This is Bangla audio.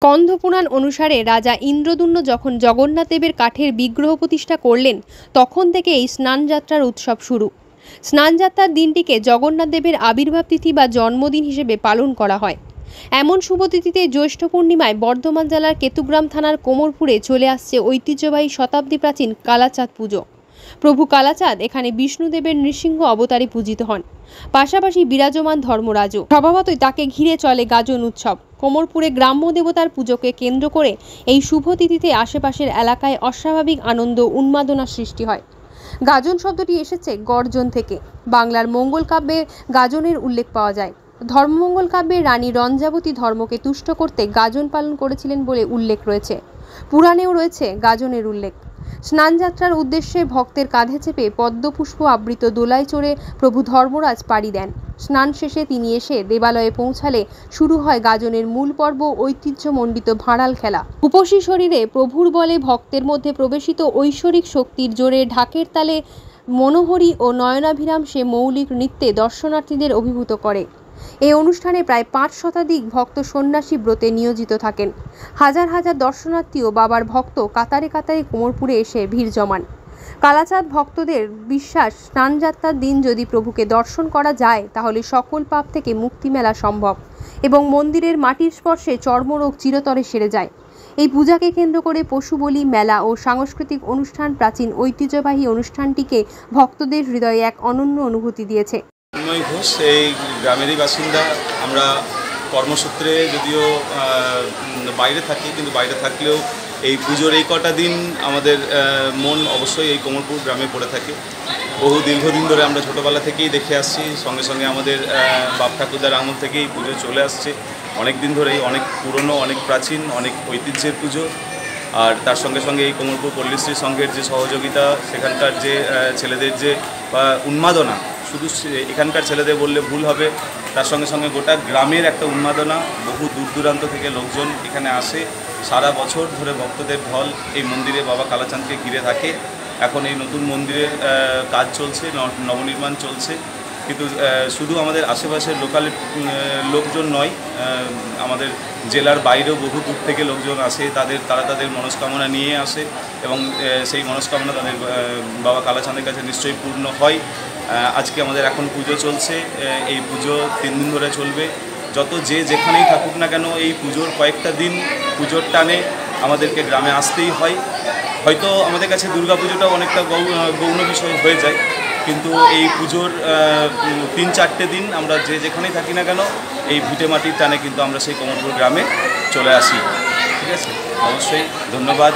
স্কন্দ পুরাণ অনুসারে রাজা ইন্দ্রদুম্ন যখন জগন্নাথ দেবের কাঠের বিগ্রহ প্রতিষ্ঠা করলেন তখন থেকে এই স্নানযাত্রার উৎসব শুরু। স্নানযাত্রার দিনটিকে জগন্নাথ দেবের আবির্ভাব তিথি বা জন্মদিন হিসেবে পালন করা হয়। এমন শুভ তিথিতে জ্যৈষ্ঠ পূর্ণিমায় বর্ধমান জেলার কেতুগ্রাম থানার কোমরপুরে চলে আসছে ঐতিহ্যবাহী শতাব্দী প্রাচীন কালাচাঁদ পুজো। প্রভু কালাচাঁদ এখানে বিষ্ণুদেবের নৃসিংহ অবতারে পূজিত হন, পাশাপাশি বিরাজমান ধর্মরাজও। স্বভাবতই তাকে ঘিরে চলে গাজন উৎসব। কোমরপুরে গ্রাম্য দেবতার পুজোকে কেন্দ্র করে এই শুভ তিথিতে আশেপাশের এলাকায় অস্বাভাবিক আনন্দ উন্মাদনা সৃষ্টি হয়। গাজন শব্দটি এসেছে গর্জন থেকে। বাংলার মঙ্গল কাব্যে গাজনের উল্লেখ পাওয়া যায়। ধর্মমঙ্গল কাব্যে রানী রঞ্জাবতী ধর্মকে তুষ্ট করতে গাজন পালন করেছিলেন বলে উল্লেখ রয়েছে। পুরাণেও রয়েছে গাজনের উল্লেখ। স্নানযাত্রার উদ্দেশ্যে ভক্তের কাঁধে চেপে পদ্মপুষ্প আবৃত দোলায় চড়ে প্রভু ধর্মরাজ পাড়ি দেন। স্নান শেষে তিনি এসে দেবালয়ে পৌঁছালে শুরু হয় গাজনের মূল পর্ব, ঐতিহ্যমণ্ডিত ভাঁড়াল খেলা। উপসী শরীরে প্রভুর বলে ভক্তের মধ্যে প্রবেশিত ঐশ্বরিক শক্তির জোরে ঢাকের তালে মনোহরি ও নয়নাভিরাম সে মৌলিক নৃত্যে দর্শনার্থীদের অভিভূত করে। এই অনুষ্ঠানে প্রায় 5 শতাধিক ভক্ত সন্ন্যাসী ব্রতে নিয়োজিত থাকেন। হাজার হাজার দর্শনার্থী ও বাবার ভক্ত কাতারে কাতারে কোমরপুরে এসে ভিড় জমান। কালাচাঁদ ভক্তদের বিশ্বাস, স্নানযাত্রার দিন যদি প্রভুকে দর্শন করা যায় তাহলে সকল পাপ থেকে মুক্তি মেলা সম্ভব এবং মন্দিরের মাটির স্পর্শে চর্মরোগ চিরতরে সেরে যায়। এই পূজাকে কেন্দ্র করে পশু বলি, মেলা ও সাংস্কৃতিক অনুষ্ঠান প্রাচীন ঐতিহ্যবাহী অনুষ্ঠানটিকে ভক্তদের হৃদয়ে এক অনন্য অনুভূতি দিয়েছে। তন্ময় ঘোষ এই গ্রামেরই বাসিন্দা। আমরা কর্মসূত্রে যদিও বাইরে থাকি, কিন্তু বাইরে থাকলেও এই পুজোর এই কটা দিন আমাদের মন অবশ্যই এই কোমরপুর গ্রামে পড়ে থাকে। বহু দীর্ঘদিন ধরে আমরা ছোটোবেলা থেকেই দেখে আসছি, সঙ্গে সঙ্গে আমাদের বাপ ঠাকুরদার আমল থেকেই পুজো চলে আসছে। অনেক দিন ধরেই, অনেক পুরনো, অনেক প্রাচীন, অনেক ঐতিহ্যের পুজো। আর তার সঙ্গে সঙ্গে এই কোমরপুর পল্লীশ্রী সংঘের যে সহযোগিতা, সেখানকার যে ছেলেদের যে উন্মাদনা, শুধু এখানকার ছেলেদের বললে ভুল হবে, তার সঙ্গে সঙ্গে গোটা গ্রামের একটা উন্মাদনা। বহু দূর দূরান্ত থেকে লোকজন এখানে আসে, সারা বছর ধরে ভক্তদের ঢল এই মন্দিরে বাবা কালাচাঁদকে ঘিরে থাকে। এখন এই নতুন মন্দিরের কাজ চলছে, নবনির্মাণ চলছে। কিন্তু শুধু আমাদের আশেপাশের লোকাল লোকজন নয়, আমাদের জেলার বাইরেও বহু দূর থেকে লোকজন আসে। তারা তাদের মনস্কামনা নিয়ে আসে এবং সেই মনস্কামনা তাদের বাবা কালাচাঁদের কাছে নিশ্চয়ই পূর্ণ হয়। আজকে আমাদের এখন পুজো চলছে, এই পুজো 3 দিন ধরে চলবে। যত যেখানেই থাকুক না কেন, এই পুজোর কয়েকটা দিন পুজোর টানে আমাদেরকে গ্রামে আসতেই হয়। হয়তো আমাদের কাছে দুর্গা পুজোটাও অনেকটা গৌণ বিষয় হয়ে যায়, কিন্তু এই পুজোর 3-4টে দিন আমরা যেখানেই থাকি না কেন, এই ভিটে মাটির টানে কিন্তু আমরা সেই কোমরপুর গ্রামে চলে আসি। ঠিক আছে, অবশ্যই ধন্যবাদ।